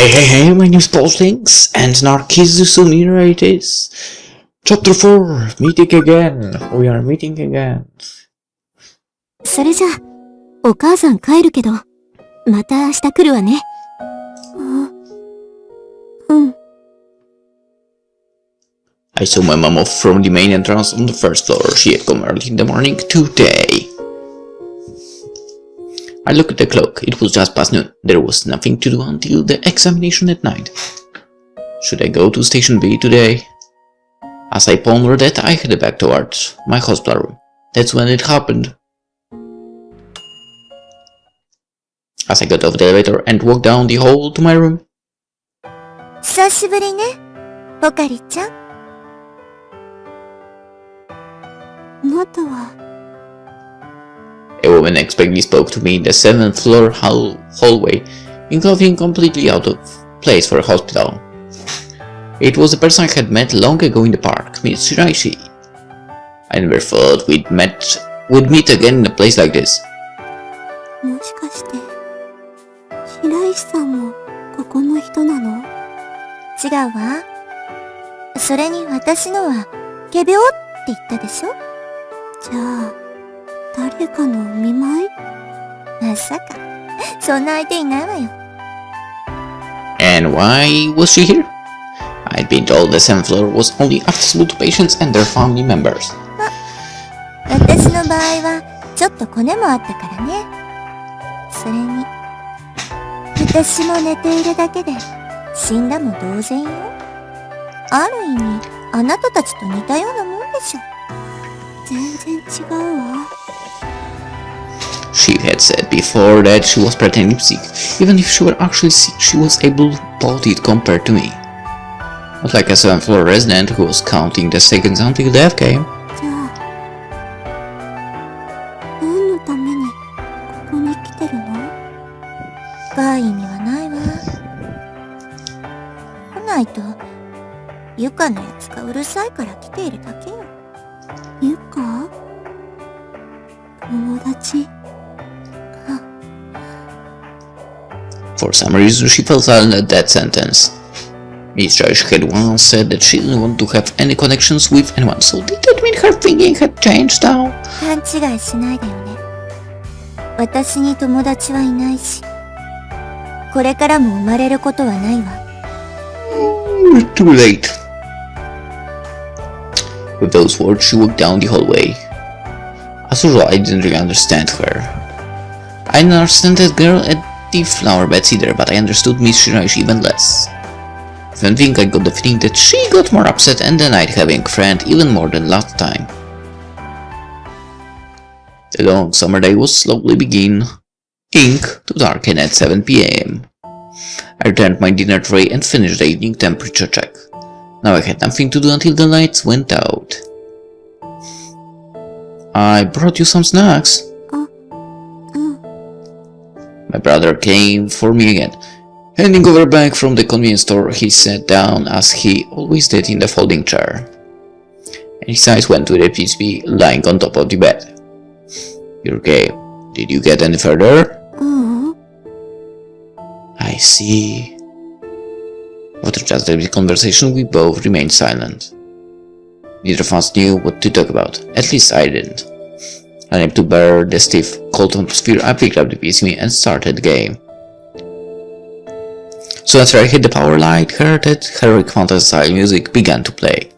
Hey, my name's PolishLynx, and Narcissu Sumire it is. Chapter 4, meeting again. We are meeting again. それじゃあ、お母さん帰るけど、また明日来るわね。I saw my mom off from the main entrance on the first floor. She had come early in the morning today. I looked at the clock. It was just past noon. There was nothing to do until the examination at night. Should I go to Station B today? As I pondered that, I headed back towards my hospital room. That's when it happened. As I got off the elevator and walked down the hall to my room. 久しぶりね、ポカリちゃん。または。A woman unexpectedly spoke to me in the 7th floor hallway, in clothing completely out of place for a hospital. It was the person I had met long ago in the park, Miss Shiraishi. I never thought we'd meet again in a place like this. もしかして、白石さんもここの人なの？違うわ。それに私のは、仮病って言ったでしょ？じゃあ、誰かのお見舞い？まさか、そんな相手いないわよ。And why was she here? I'd been told the 7th floor was only accessible to patients and their family members. 私の場合は、ちょっとコネもあったからね。それに、私も寝ているだけで、死んだも同然よ。ある意味、あなたたちと似たようなもんでしょ。全然違うわ。She had said before that she was pretending to be sick. Even if she were actually sick, she was able-bodied compared to me. Not like a 7th floor resident who was counting the seconds until death came. じゃあ、何のためにここに来てるの？深い意味はないわ。来ないと、ユカのやつがうるさいから来ているだけよ。ユカ？友達？ For some reason, she felt silent at that sentence. Miss Joyce had once said that she didn't want to have any connections with anyone, so did that mean her thinking had changed now? 勘違いしないでよね。私に友達はいないし、これからも生まれることはないわ。Too late. With those words, she walked down the hallway. As usual, I didn't really understand her. I didn't understand that girl at the flower beds either, but I understood Miss Shiraishi even less. If anything, I got the feeling that she got more upset and denied having a friend even more than last time. The long summer day was slowly beginning to darken at 7 p.m. I returned my dinner tray and finished the evening temperature check. Now I had nothing to do until the lights went out. I brought you some snacks. My brother came for me again. Handing over a bag from the convenience store, he sat down as he always did in the folding chair. And his eyes went to the PSP lying on top of the bed. You're okay. Did you get any further? I see. After just a conversation, we both remained silent. Neither of us knew what to talk about. At least I didn't. Unable to bear the stiff, cold atmosphere, I picked up the PSP and started the game. So after I hit the power light, heard that heroic fantasy music began to play.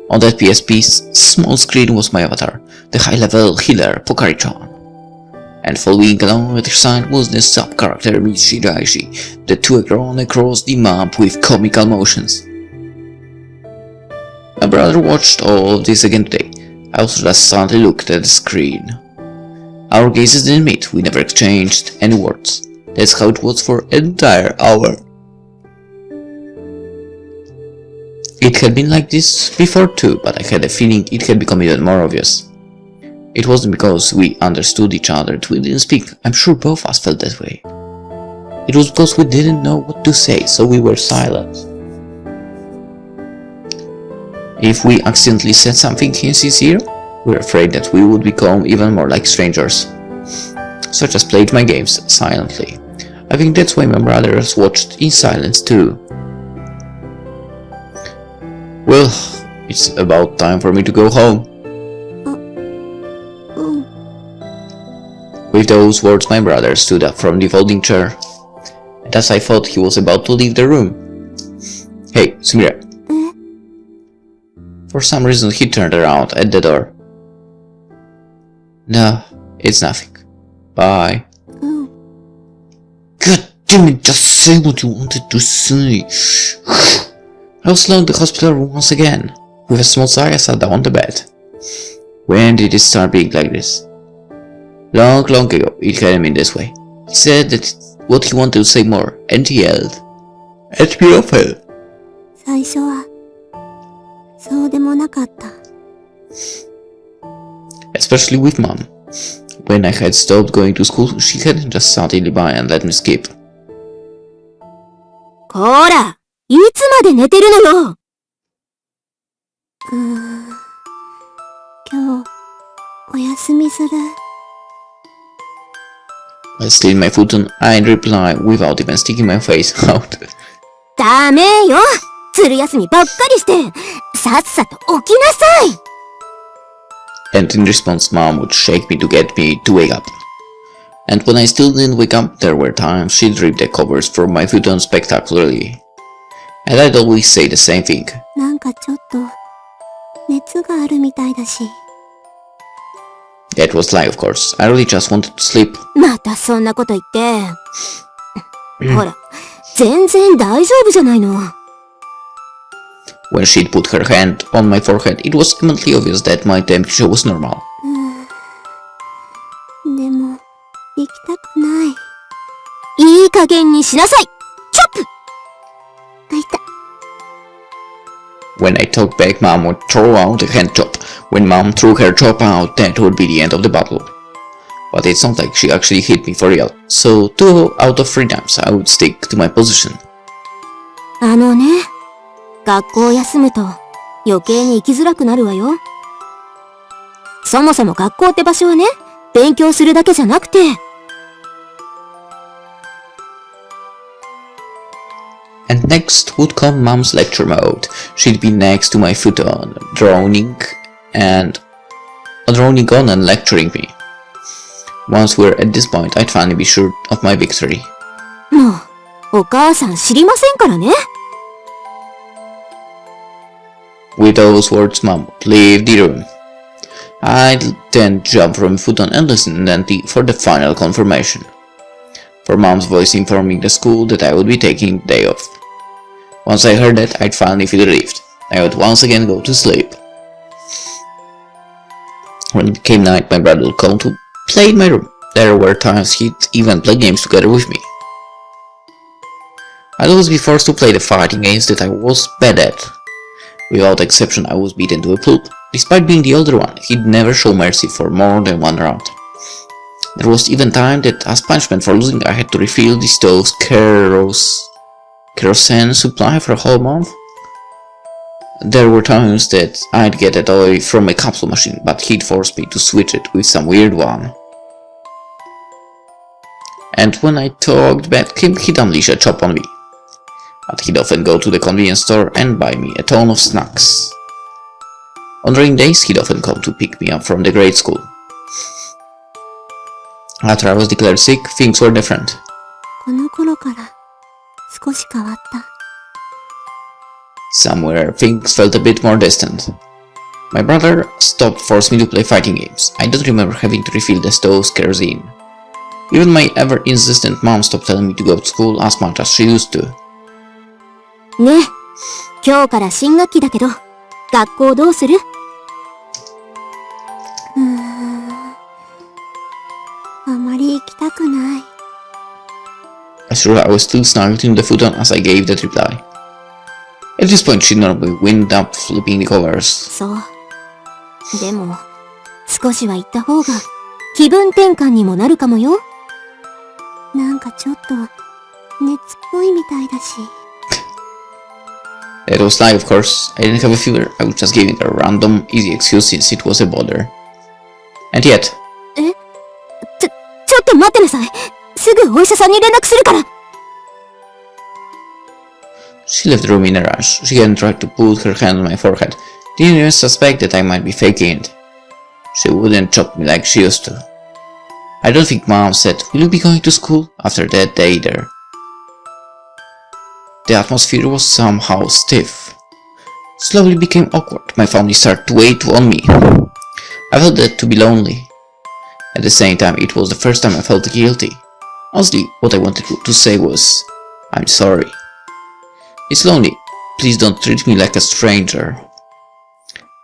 On that PSP's small screen was my avatar, the high-level healer Pokari-chan. And following along at her side was the sub-character Miss Shiraishi, the two drawn across the map with comical motions. My brother watched all of this again today. I also just silently looked at the screen. Our gazes didn't meet, we never exchanged any words. That's how it was for an entire hour. It had been like this before too, but I had a feeling it had become even more obvious. It wasn't because we understood each other that we didn't speak. I'm sure both of us felt that way. It was because we didn't know what to say, so we were silent. If we accidentally said something insincere, we were afraid that we would become even more like strangers. So I just played my games silently. I think that's why my brothers watched in silence too. Well, it's about time for me to go home. With those words, my brother stood up from the folding chair, and as I thought he was about to leave the room. Hey, Sumire. For some reason he turned around at the door. No, it's nothing. Bye. God damn it, just say what you wanted to say. I was alone in the hospital room once again. With a small sigh I sat down on the bed. When did it start being like this? Long ago it hadn't been this way. He said that what he wanted to say more, and he yelled at me off hell. 最初は、そうでもなかった。Especially with mom. When I had stopped going to school, she hadn't just sat in the by and let me skip. こら、いつまで寝てるのよ。今日、お休みする。While still in my futon, I'd reply without even sticking my face out. ダメよ。ずる休みばっかりして、さっさと起きなさい。And in response, mom would shake me to get me to wake up. And when I still didn't wake up, there were times she'd rip the covers from my futon spectacularly. And I'd always say the same thing. なんかちょっと、熱があるみたいだし。That was lie, of course. I really just wanted to sleep. またそんなこと言って。ほら、全然大丈夫じゃないの。When she'd put her hand on my forehead, it was eminently obvious that my temperature was normal. でも、行きたくない。いい加減にしなさい。チョップ。あ、いた。When I talked back, mom would throw out a hand chop. When mom threw her chop out, that would be the end of the battle. But it's not like she actually hit me for real. So 2 out of 3 times I would stick to my position. あのね。学校を休むと余計に行きづらくなるわよ。そもそも学校って場所はね、勉強するだけじゃなくて。And next would come mom's lecture mode. She'd be next to my futon, droning on and lecturing me. Once we're at this point, I'd finally be sure of my victory. もう、お母さん知りませんからね。With those words, mom would leave the room. I'd then jump from futon and listen for the final confirmation. For mom's voice informing the school that I would be taking the day off. Once I heard that, I'd finally feel relieved. I would once again go to sleep. When it came night, my brother would come to play in my room. There were times he'd even play games together with me. I'd always be forced to play the fighting games that I was bad at. Without exception, I was beaten to a pulp. Despite being the older one, he'd never show mercy for more than 1 round. There was even time that, as punishment for losing, I had to refill the stove's kerosene supply for a whole month. There were times that I'd get it away from a capsule machine, but he'd force me to switch it with some weird one. And when I talked back, he'd unleash a chop on me. But he'd often go to the convenience store and buy me a ton of snacks. On rainy days, he'd often come to pick me up from the grade school. After I was declared sick, things were different. この頃から少し変わった。Somewhere, things felt a bit more distant. My brother stopped forcing me to play fighting games. I don't remember having to refill the stove's kerosene. Even my ever-insistent mom stopped telling me to go to school as much as she used to. ね、今日から新学期だけど、学校どうする？あまり行きたくない。I sure I was still snuggled in the futon as I gave that reply. At this point, she normally wind up flipping the covers. そう。でも、少しは行った方が気分転換にもなるかもよ。なんかちょっと熱っぽいみたいだし。It was lie, of course. I didn't have a fever. I was just giving a random, easy excuse since it was a bother. And yet... ちょっと待ってなさい。すぐお医者さんに連絡するから。 She left the room in a rush. She hadn't tried to put her hand on my forehead. Didn't even suspect that I might be faking it. She wouldn't chop me like she used to. I don't think Mom said, "Will you be going to school?" after that day either. The atmosphere was somehow stiff. Slowly became awkward. My family started to wait on me. I felt that to be lonely. At the same time, it was the first time I felt guilty. Honestly, what I wanted to say was, "I'm sorry. It's lonely. Please don't treat me like a stranger."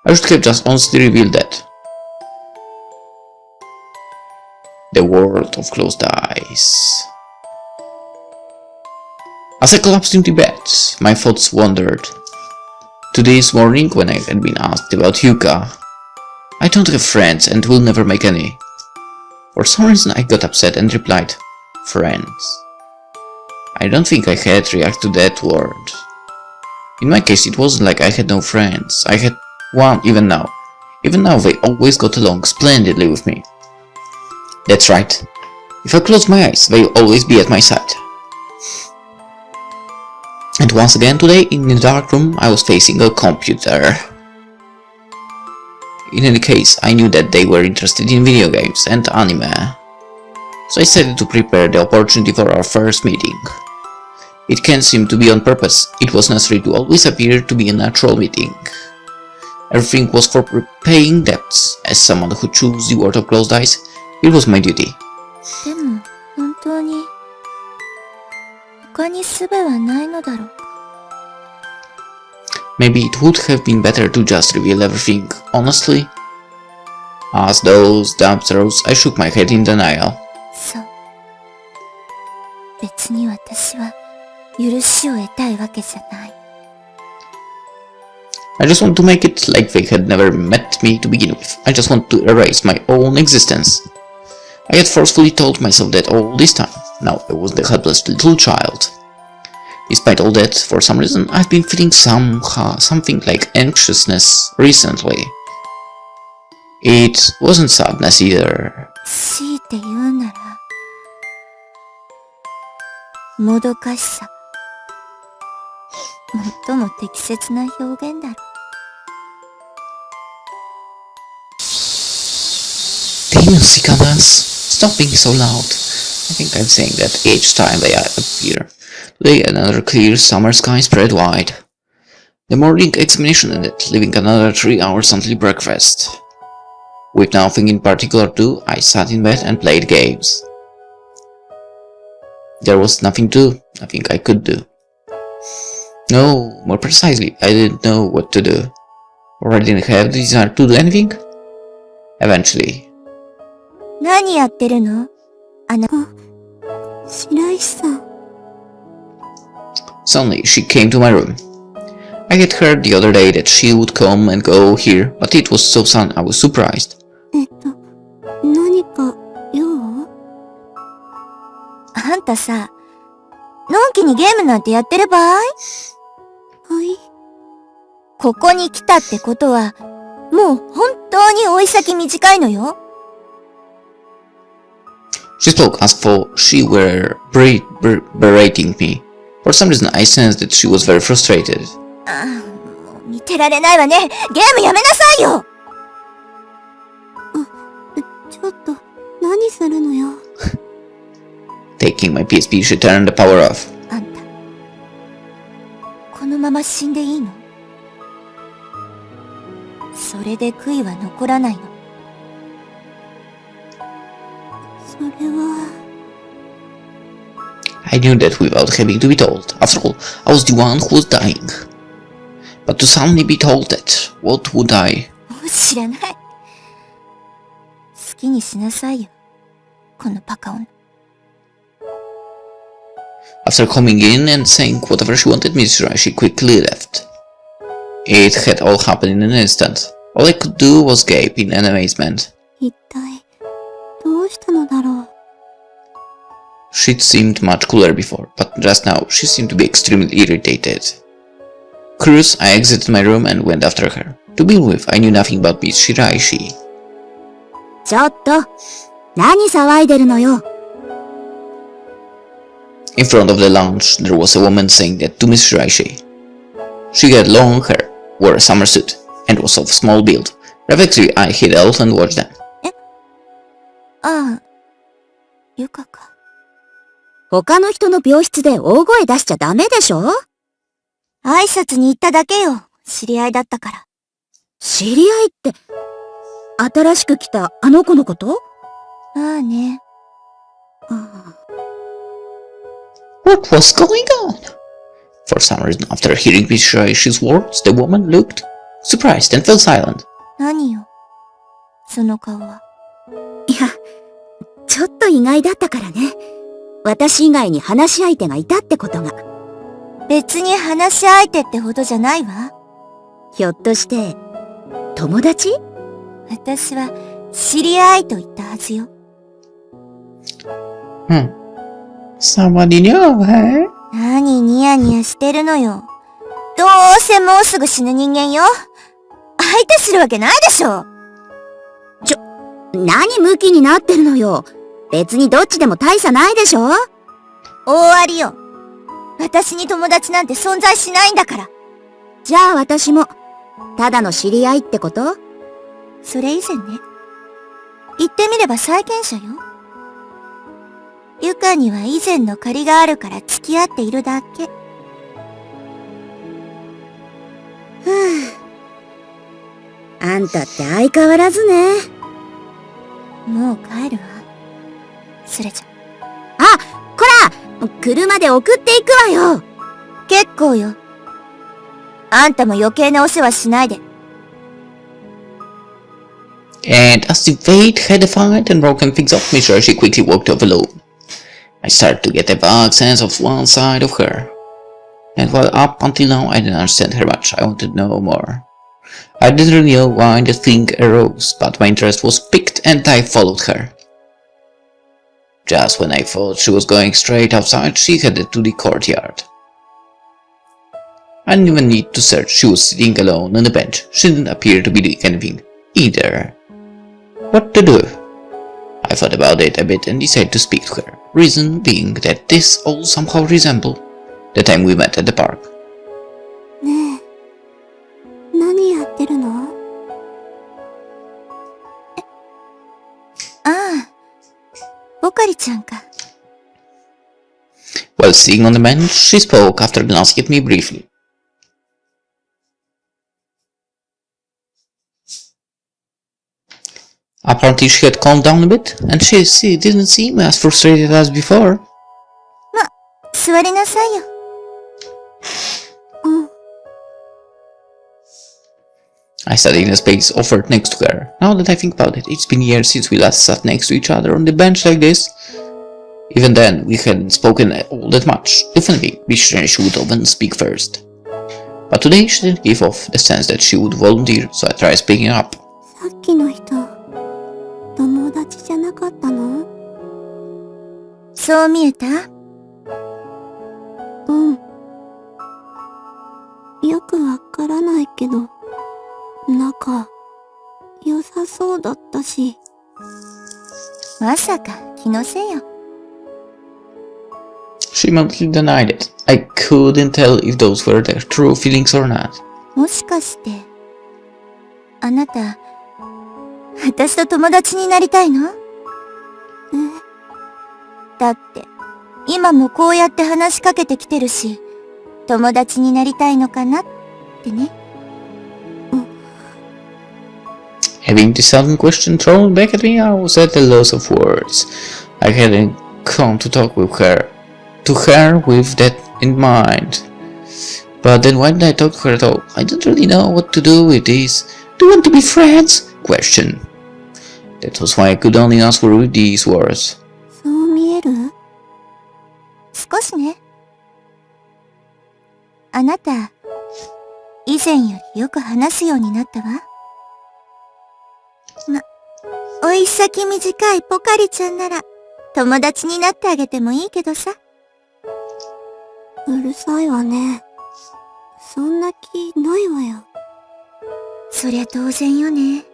I should have just honestly revealed that. The world of closed eyes. As I collapsed into bed, my thoughts wandered. To this morning, when I had been asked about Yuka. I don't have friends and will never make any. For some reason I got upset and replied, "Friends." I don't think I had reacted to that word. In my case, it wasn't like I had no friends. I had one even now. Even now they always got along splendidly with me. That's right. If I close my eyes, they'll always be at my side. And once again today, in the dark room, I was facing a computer. In any case, I knew that they were interested in video games and anime. So I decided to prepare the opportunity for our first meeting. It can't seem to be on purpose. It was necessary to always appear to be a natural meeting. Everything was for repaying debts. As someone who chose the world of closed eyes, it was my duty. でも、本当に、他に術はないのだろうか。Maybe it would have been better to just reveal everything, honestly. As those doubts rose, I shook my head in denial. そう。別に私は許しを得たいわけじゃない。I just want to make it like they had never met me to begin with. I just want to erase my own existence. I had forcefully told myself that all this time. Now I was the helpless little child. Despite all that, for some reason, I've been feeling something like anxiousness recently. It wasn't sadness either. 強いて言うなら、もどかしさ。最も適切な表現だろう。Damn, cicadas! Stop being so loud. I think I'm saying that each time they appear. Today another clear summer sky spread wide. The morning examination ended, leaving another 3 hours until breakfast. With nothing in particular to do, I sat in bed and played games. There was nothing to do, nothing I could do. No, more precisely, I didn't know what to do. Or I didn't have the desire to do anything. Eventually. 何やってるの？白石さん。Suddenly, she came to my room. I had heard the other day that she would come and go here, but it was so sudden I was surprised. 何か用？あんたさ、のんきにゲームなんてやってる場合？はい。ここに来たってことは、もう本当に追い先短いのよ。She spoke as though she were berating me. For some reason, I sensed that she was very frustrated. ああ、もう見てられないわね。ゲームやめなさいよ。ちょっと、何するのよ。Taking my PSP, she turned the power off. あんた、このまま死んでいいの？それで悔いは残らないの？それは。I knew that without having to be told. After all, I was the one who was dying. But to suddenly be told that, what would I? もう知らない。好きにしなさいよ。このバカ女。After coming in and saying whatever she wanted me to try, she quickly left. It had all happened in an instant. All I could do was gape in amazement. 一体、どうしたのだろう。She'd seemed much cooler before, but just now she seemed to be extremely irritated. Curious, I exited my room and went after her. To begin with, I knew nothing about Miss Shiraishi. ちょっと、何騒いでるのよ。In front of the lounge, there was a woman saying that to Miss Shiraishi. She had long hair, wore a summer suit, and was of small build. Reflexively, I hid out and watched them. ああ、ゆかか。他の人の病室で大声出しちゃダメでしょ？挨拶に行っただけよ。知り合いだったから。知り合いって、新しく来たあの子のこと？ああね。What was going on? For some reason, after hearing Miss Shiraishi's words, the woman looked surprised and fell silent. 何よ、その顔は。いや、ちょっと意外だったからね。私以外に話し相手がいたってことが。別に話し相手ってほどじゃないわ。ひょっとして、友達？私は知り合いと言ったはずよ。Somebody knew, eh? 何ニヤニヤしてるのよ。どうせもうすぐ死ぬ人間よ。相手するわけないでしょ。何ムキになってるのよ。別にどっちでも大差ないでしょ？大ありよ。私に友達なんて存在しないんだから。じゃあ私も、ただの知り合いってこと？それ以前ね。言ってみれば債権者よ。ゆかには以前の借りがあるから付き合っているだけ。あんたって相変わらずね。もう帰るわ。それじゃ。あ、こら！車で送っていくわよ。結構よ。あんたも余計なお世話しないで。And as the fate had defined and broken things up, Miss Shiraishi quickly walked off alone. I started to get a vague sense of one side of her. And while up until now I didn't understand her much, I wanted to know more. I didn't really know why the thing arose, but my interest was piqued and I followed her. Just when I thought she was going straight outside, she headed to the courtyard. I didn't even need to search, she was sitting alone on the bench. She didn't appear to be doing anything, either. What to do? I thought about it a bit and decided to speak to her, reason being that this all somehow resembled the time we met at the park. ねえ、何やってるの？ああ、ボカリちゃんか。While sitting on the bench, she spoke after glancing at me briefly. Apparently she had calmed down a bit, and she didn't seem as frustrated as before. 座りなさいよ。I sat in a space offered next to her. Now that I think about it, it's been years since we last sat next to each other on the bench like this. Even then, we hadn't spoken all that much. Definitely, she would often speak first. But today she didn't give off the sense that she would volunteer, so I tried speaking up. さっきの人、友達じゃなかったの？そう見えた？うん。よくわからないけど、仲、良さそうだったし。まさか気のせいよ。She mentally denied it. I couldn't tell if those were their true feelings or not. もしかして、あなた、私と友達になりたいの？だって、今もこうやって話しかけてきてるし、友達になりたいのかなってね。Having this sudden question thrown back at me, I was at a loss of words. I hadn't come to talk with her, with that in mind. But then why did I talk to her at all? I didn't really know what to do with this "do you want to be friends?" question. That was why I could only answer with these words. そう見える？少しね。あなた、以前よりよく話すようになったわ。おい先短いポカリちゃんなら、友達になってあげてもいいけどさ。うるさいわね。そんな気ないわよ。そりゃ当然よね。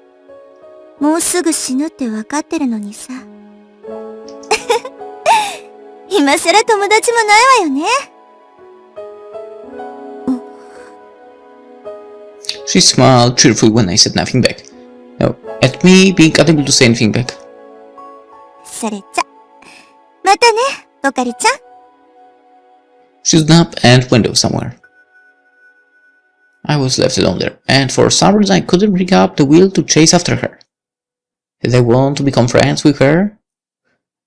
もうすぐ死ぬってわかってるのにさ。今更友達もないわよね。She smiled cheerfully when I said nothing back. No, at me being unable to say anything back. それじゃ、またね、ポカリちゃん。She stood up and went off somewhere. I was left alone there, and for some reason I couldn't bring up the will to chase after her. Did I want to become friends with her?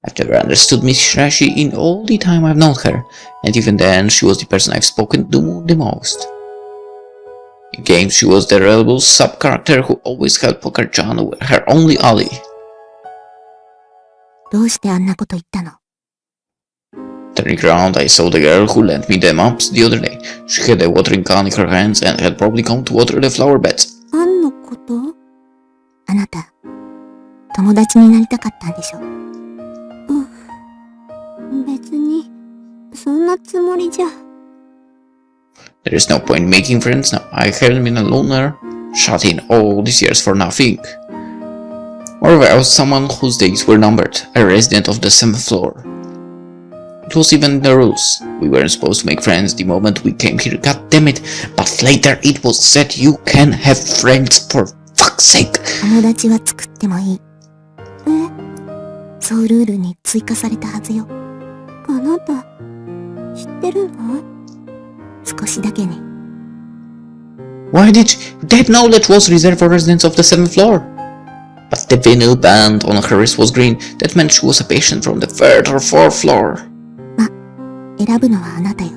I've never understood Miss Shirashi in all the time I've known her, and even then she was the person I've spoken to the most. In games she was the reliable sub-character who always held Poker-chan her only ally. どうしてあんなこと言ったの？ Turning around, I saw the girl who lent me the maps the other day. She had a watering can in her hands and had probably come to water the flower beds. アンのこと？あなた、友達になりたかったんでしょ？別に、そんなつもりじゃ。There is no point making friends now. I haven't been a loner, shut in all these years for nothing. Moreover, I was someone whose days were numbered, a resident of the 7th floor. It was even in the rules. We weren't supposed to make friends the moment we came here, god damn it. But later it was said you can have friends for fuck's sake. 友達は作ってもいい。そうルールに追加されたはずよ。あなた、知ってるの？少しだけね。Why did you know that was reserved for residents of the 7th floor? But the vinyl band on her wrist was green. That meant she was a patient from the 3rd or 4th floor. 選ぶのはあなたよ。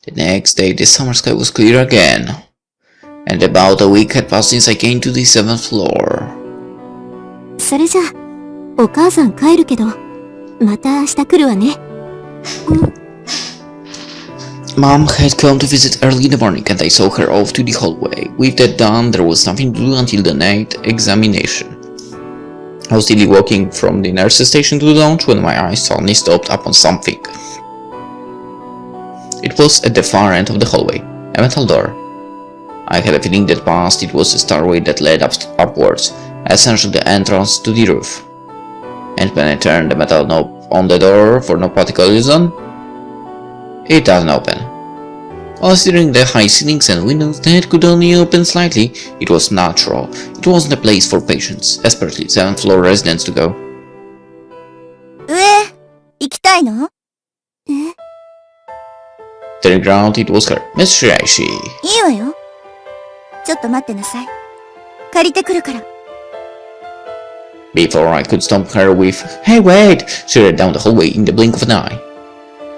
The next day, the summer sky was clear again, and about a week had passed since I came to the 7th floor. それじゃあ、お母さん帰るけど、また明日来るわね。Mom had come to visit early in the morning and I saw her off to the hallway. With that done, there was nothing to do until the night examination. I was still walking from the nurse's station to the lounge when my eyes suddenly stopped upon something. It was at the far end of the hallway, a metal door. I had a feeling that past it was a stairway that led upwards, essentially the entrance to the roof. And when I turned the metal knob on the door for no particular reason, it doesn't open. Considering the high ceilings and windows that could only open slightly, it was natural. It wasn't a place for patients, especially 7th floor residents to go. 上、行きたいの？ Turning around, it was her, Miss Shiraishi. いいわよ。ちょっと待ってなさい。借りてくるから。Before I could stomp her with, "Hey wait!" she ran down the hallway in the blink of an eye.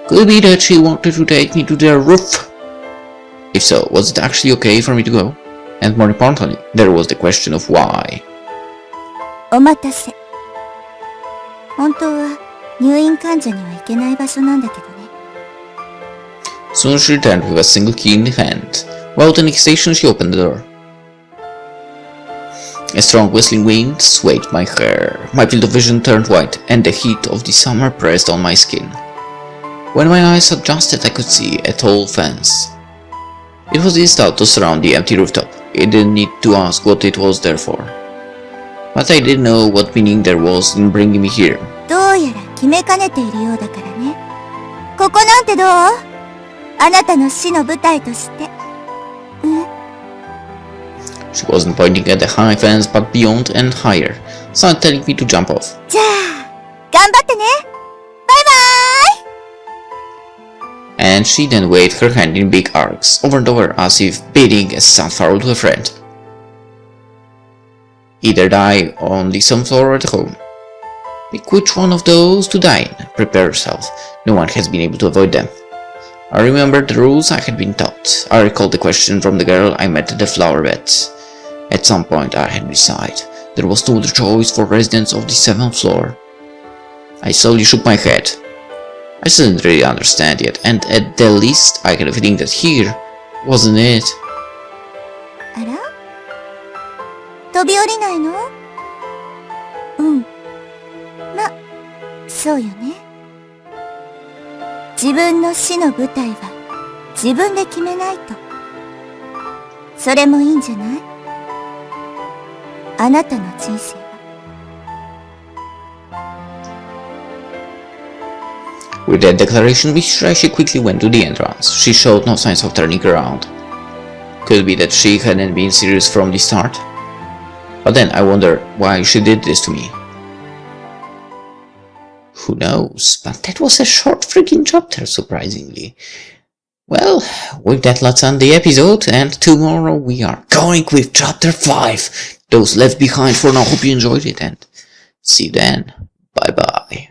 Could it be that she wanted to take me to their roof? If so, was it actually okay for me to go? And more importantly, there was the question of why. お待たせ。本当は入院患者には行けない場所なんだけどね。Soon she returned with a single key in the hand. Without any hesitation, she opened the door. A strong whistling wind swayed my hair. My field of vision turned white, and the heat of the summer pressed on my skin. When my eyes adjusted, I could see a tall fence. It was installed to surround the empty rooftop. I didn't need to ask what it was there for. But I didn't know what meaning there was in bringing me here. どうやら決めかねているようだからね。ここなんてどう？あなたの死の舞台として。She wasn't pointing at the high fence but beyond and higher, started telling me to jump off. じゃあ、頑張ってね。バイバーイ。 And she then waved her hand in big arcs, over and over as if bidding a sad farewell to a friend. Either die on the 7th floor or at home. Pick which one of those to die in. Prepare yourself. No one has been able to avoid them. I remembered the rules I had been taught. I recalled the question from the girl I met at the flower beds. At some point I had decided there was no other choice for residents of the 7th floor. I slowly shook my head. I still didn't really understand yet, and at the least I had a feeling that here wasn't it. あら？飛び降りないの？ま、そうよね。自分の死の舞台は自分で決めないと。それもいいんじゃない？あなたの人生は With that declaration, she quickly went to the entrance. She showed no signs of turning around. Could be that she hadn't been serious from the start. But then I wonder why she did this to me. Who knows, but that was a short freaking chapter, surprisingly. Well, with that, let's end the episode, and tomorrow we are going with chapter 5. Those left behind for now. Hope you enjoyed it, and see you then. Bye bye.